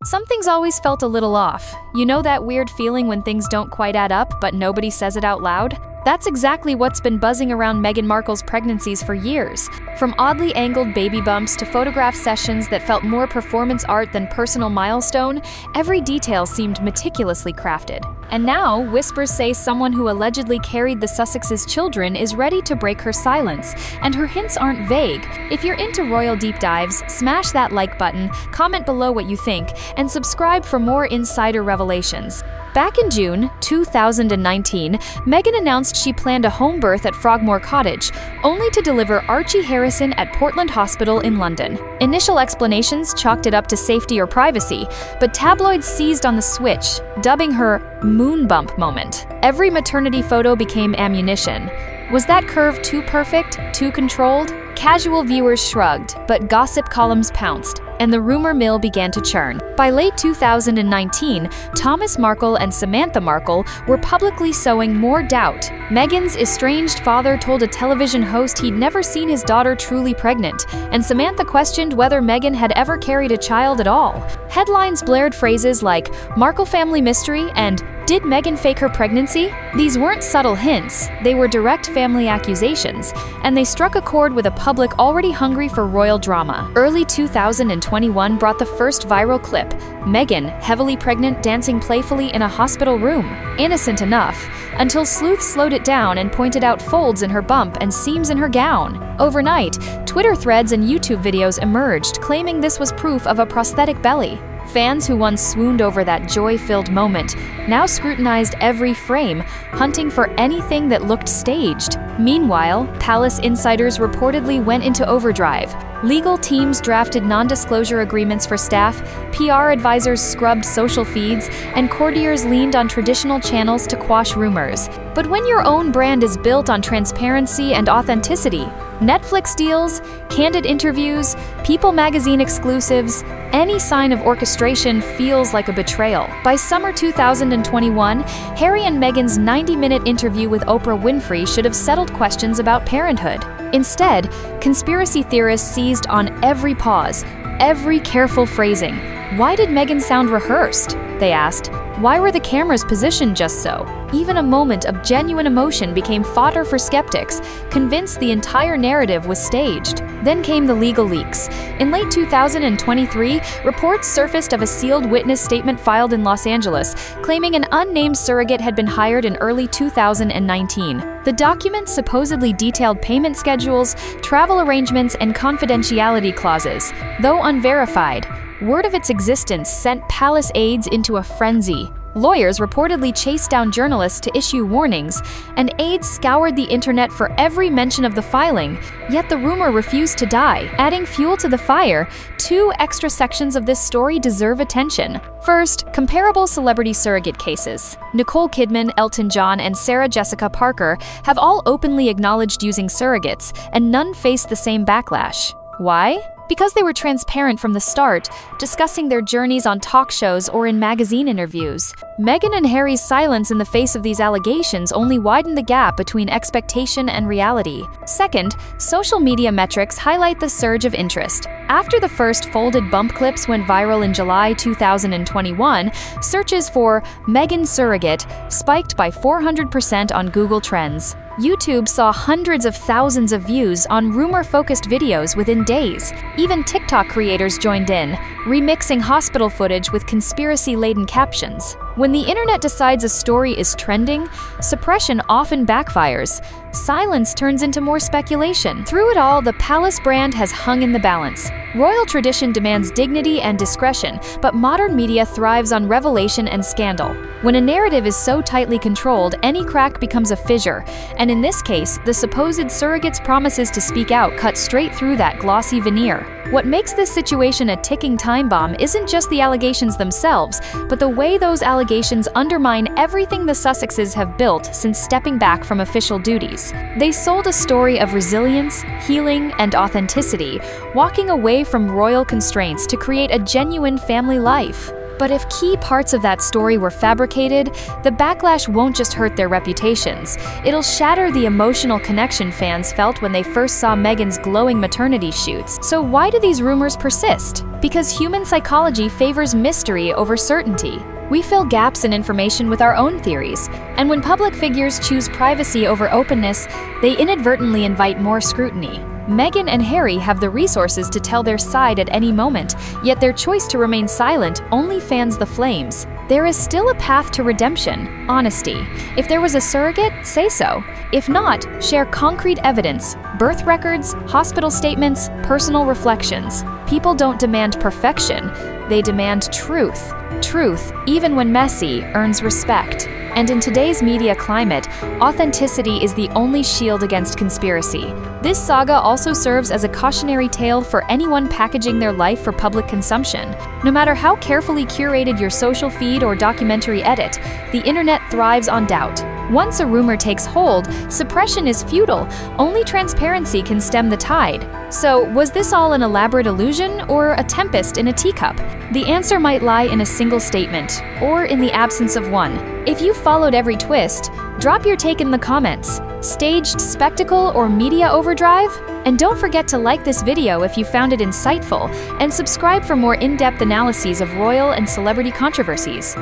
Something's always felt a little off. You know that weird feeling when things don't quite add up, but nobody says it out loud? That's exactly what's been buzzing around Meghan Markle's pregnancies for years. From oddly angled baby bumps to photograph sessions that felt more performance art than personal milestone, every detail seemed meticulously crafted. And now, whispers say someone who allegedly carried the Sussexes' children is ready to break her silence, and her hints aren't vague. If you're into royal deep dives, smash that like button, comment below what you think, and subscribe for more insider revelations. Back in June 2019, Meghan announced she planned a home birth at Frogmore Cottage, only to deliver Archie Harrison at Portland Hospital in London. Initial explanations chalked it up to safety or privacy, but tabloids seized on the switch, dubbing her moon bump moment. Every maternity photo became ammunition. Was that curve too perfect, too controlled? Casual viewers shrugged, but gossip columns pounced, and the rumor mill began to churn. By late 2019, Thomas Markle and Samantha Markle were publicly sowing more doubt. Meghan's estranged father told a television host he'd never seen his daughter truly pregnant, and Samantha questioned whether Meghan had ever carried a child at all. Headlines blared phrases like "Markle family mystery" and "Did Meghan fake her pregnancy?" These weren't subtle hints, they were direct family accusations, and they struck a chord with a public already hungry for royal drama. Early 2021 brought the first viral clip, Meghan, heavily pregnant, dancing playfully in a hospital room. Innocent enough, until sleuths slowed it down and pointed out folds in her bump and seams in her gown. Overnight, Twitter threads and YouTube videos emerged, claiming this was proof of a prosthetic belly. Fans who once swooned over that joy-filled moment now scrutinized every frame, hunting for anything that looked staged. Meanwhile, palace insiders reportedly went into overdrive. Legal teams drafted non-disclosure agreements for staff, PR advisors scrubbed social feeds, and courtiers leaned on traditional channels to quash rumors. But when your own brand is built on transparency and authenticity, Netflix deals, candid interviews, People magazine exclusives, any sign of orchestration feels like a betrayal. By summer 2021, Harry and Meghan's 90-minute interview with Oprah Winfrey should have settled questions about parenthood. Instead, conspiracy theorists seized on every pause, every careful phrasing. Why did Meghan sound rehearsed? They asked. Why were the cameras positioned just so? Even a moment of genuine emotion became fodder for skeptics, convinced the entire narrative was staged. Then came the legal leaks. In late 2023, reports surfaced of a sealed witness statement filed in Los Angeles, claiming an unnamed surrogate had been hired in early 2019. The documents supposedly detailed payment schedules, travel arrangements, and confidentiality clauses. Though unverified, word of its existence sent palace aides into a frenzy. Lawyers reportedly chased down journalists to issue warnings, and aides scoured the internet for every mention of the filing, yet the rumor refused to die. Adding fuel to the fire, two extra sections of this story deserve attention. First, comparable celebrity surrogate cases. Nicole Kidman, Elton John, and Sarah Jessica Parker have all openly acknowledged using surrogates, and none faced the same backlash. Why? Because they were transparent from the start, discussing their journeys on talk shows or in magazine interviews. Meghan and Harry's silence in the face of these allegations only widened the gap between expectation and reality. Second, social media metrics highlight the surge of interest. After the first folded bump clips went viral in July 2021, searches for Meghan Surrogate spiked by 400% on Google Trends. YouTube saw hundreds of thousands of views on rumor-focused videos within days. Even TikTok creators joined in, remixing hospital footage with conspiracy-laden captions. When the internet decides a story is trending, suppression often backfires. Silence turns into more speculation. Through it all, the palace brand has hung in the balance. Royal tradition demands dignity and discretion, but modern media thrives on revelation and scandal. When a narrative is so tightly controlled, any crack becomes a fissure, and in this case, the supposed surrogate's promises to speak out cut straight through that glossy veneer. What makes this situation a ticking time bomb isn't just the allegations themselves, but the way those allegations undermine everything the Sussexes have built since stepping back from official duties. They sold a story of resilience, healing, and authenticity, walking away from royal constraints to create a genuine family life. But if key parts of that story were fabricated, the backlash won't just hurt their reputations. It'll shatter the emotional connection fans felt when they first saw Meghan's glowing maternity shoots. So why do these rumors persist? Because human psychology favors mystery over certainty. We fill gaps in information with our own theories, and when public figures choose privacy over openness, they inadvertently invite more scrutiny. Meghan and Harry have the resources to tell their side at any moment, yet their choice to remain silent only fans the flames. There is still a path to redemption: honesty. If there was a surrogate, say so. If not, share concrete evidence: birth records, hospital statements, personal reflections. People don't demand perfection, they demand truth. Truth, even when messy, earns respect. And in today's media climate, authenticity is the only shield against conspiracy. This saga also serves as a cautionary tale for anyone packaging their life for public consumption. No matter how carefully curated your social feed or documentary edit, the internet thrives on doubt. Once a rumor takes hold, suppression is futile. Only transparency can stem the tide. So, was this all an elaborate illusion or a tempest in a teacup? The answer might lie in a single statement, or in the absence of one. If you followed every twist, drop your take in the comments. Staged spectacle or media overdrive? And don't forget to like this video if you found it insightful, and subscribe for more in-depth analyses of royal and celebrity controversies.